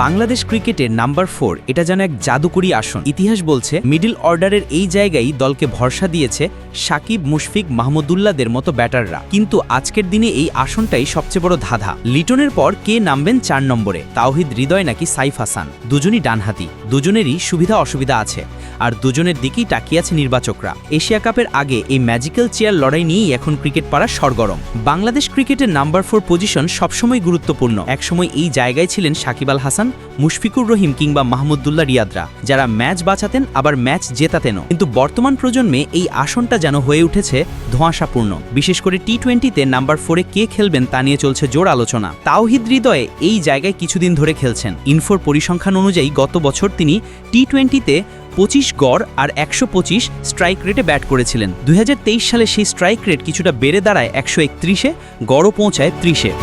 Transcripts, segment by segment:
বাংলাদেশ ক্রিকেটের নাম্বার 4 এটা যেন এক জাদুকরী আসন। ইতিহাস বলছে মিডল অর্ডারের এই জায়গায় দলকে ভরসা দিয়েছে সাকিব, মুশফিক, মাহমুদুল্লাহদের মতো ব্যাটাররা। কিন্তু আজকের দিনে এই আসনটাই সবচেয়ে বড় ধাঁধা। লিটনের পর কে নামবেন 4 নম্বরে? তাওহিদ হৃদয় নাকি সাইফ হাসান? দুজনই ডানহাতি, দুজনেরই সুবিধা অসুবিধা আছে, আর দুজনের দিকেই তাকিয়ে আছে নির্বাচকরা। এশিয়া কাপের আগে এই ম্যাজিক্যাল চেয়ার লড়াই নিয়েই এখন ক্রিকেট পাড়া সরগরম। বাংলাদেশ ক্রিকেটের নাম্বার 4 পজিশন সবসময় গুরুত্বপূর্ণ। একসময় এই জায়গায় ছিলেন সাকিব আল হাসান, মুশফিকুর রহিম কিংবা মাহমুদুল্লাহ রিয়াদরা, যারা ম্যাচ বাঁচাতেন আবার ম্যাচ জেতাতেনও। কিন্তু বর্তমান প্রজন্মে এই আসনটা যেন হয়ে উঠেছে ধোঁয়াশাপূর্ণ। বিশেষ করে টি-20তে নাম্বার 4-এ কে খেলবেন তা নিয়ে চলছে জোর আলোচনা। তাওহিদ হৃদয়ে এই জায়গায় কিছুদিন ধরে খেলছেন। ইনফোর পরিসংখ্যান অনুযায়ী গত বছর তিনি টি-20তে 25 গড় আর 125 স্ট্রাইক রেটে ব্যাট করেছিলেন। 2023 সালে সেই স্ট্রাইক রেট কিছুটা বেড়ে দাঁড়ায় 131-এ, গড়ও পৌঁছায় 30-এ।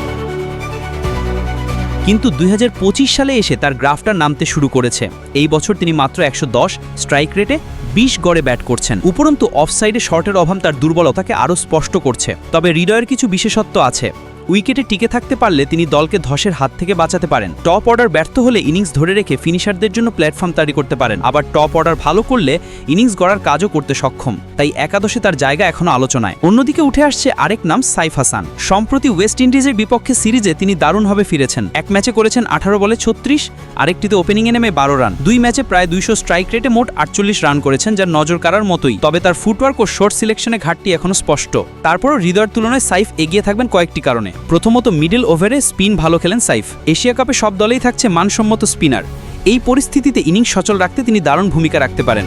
কিন্তু 2025 সালে এসে তার গ্রাফটা নামতে শুরু করেছে। এই বছর তিনি মাত্র 110 স্ট্রাইক রেটে 20 গড়ে ব্যাট করছেন। উপরন্তু অফসাইডে শর্টের অভাব তার দুর্বলতাকে আরও স্পষ্ট করছে। তবে হৃদয়ের কিছু বিশেষত্ব আছে। উইকেটে টিকে থাকতে পারলে তিনি দলকে ধসের হাত থেকে বাঁচাতে পারেন। টপ অর্ডার ব্যর্থ হলে ইনিংস ধরে রেখে ফিনিশারদের জন্য প্ল্যাটফর্ম তৈরি করতে পারেন। আবার টপ অর্ডার ভালো করলে ইনিংস গড়ার কাজও করতে সক্ষম। তাই একাদশে তার জায়গা এখনো আলোচনায়। অন্যদিকে উঠে আসছে আরেক নাম সাইফ হাসান। সম্প্রতি ওয়েস্ট ইন্ডিজের বিপক্ষে সিরিজে তিনি দারুণভাবে ফিরেছেন। এক ম্যাচে করেছেন 18 বলে 36, আরেকটিতে ওপেনিংয়ে নেমে 12 রান। 2 ম্যাচে প্রায় 200 স্ট্রাইক রেটে মোট 48 রান করেছেন, যার নজর কাড়ার মতোই। তবে তার ফুটওয়ার্ক ও শর্ট সিলেকশনে ঘাটতি এখনো স্পষ্ট। তারপরও হৃদয়ের তুলনায় সাইফ এগিয়ে থাকবেন কয়েকটি কারণে। প্রথমত, মিডল ওভারে স্পিন ভালো খেলেন সাইফ। এশিয়া কাপে সব দলেই থাকছে মানসম্মত স্পিনার। এই পরিস্থিতিতে ইনিংস সচল রাখতে তিনি দারুণ ভূমিকা রাখতে পারেন।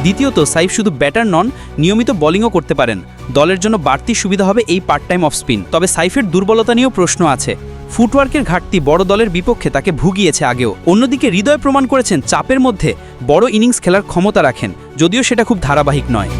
দ্বিতীয়ত, সাইফ শুধু ব্যাটার নন, নিয়মিত বোলিংও করতে পারেন। দলের জন্য বাড়তি সুবিধা হবে এই পার্ট টাইম অফ স্পিন। তবে সাইফের দুর্বলতা নিয়েও প্রশ্ন আছে। ফুটওয়ার্কের ঘাটতি বড় দলের বিপক্ষে তাকে ভুগিয়েছে আগেও। অন্যদিকে হৃদয় প্রমাণ করেছেন চাপের মধ্যে বড় ইনিংস খেলার ক্ষমতা রাখেন, যদিও সেটা খুব ধারাবাহিক নয়।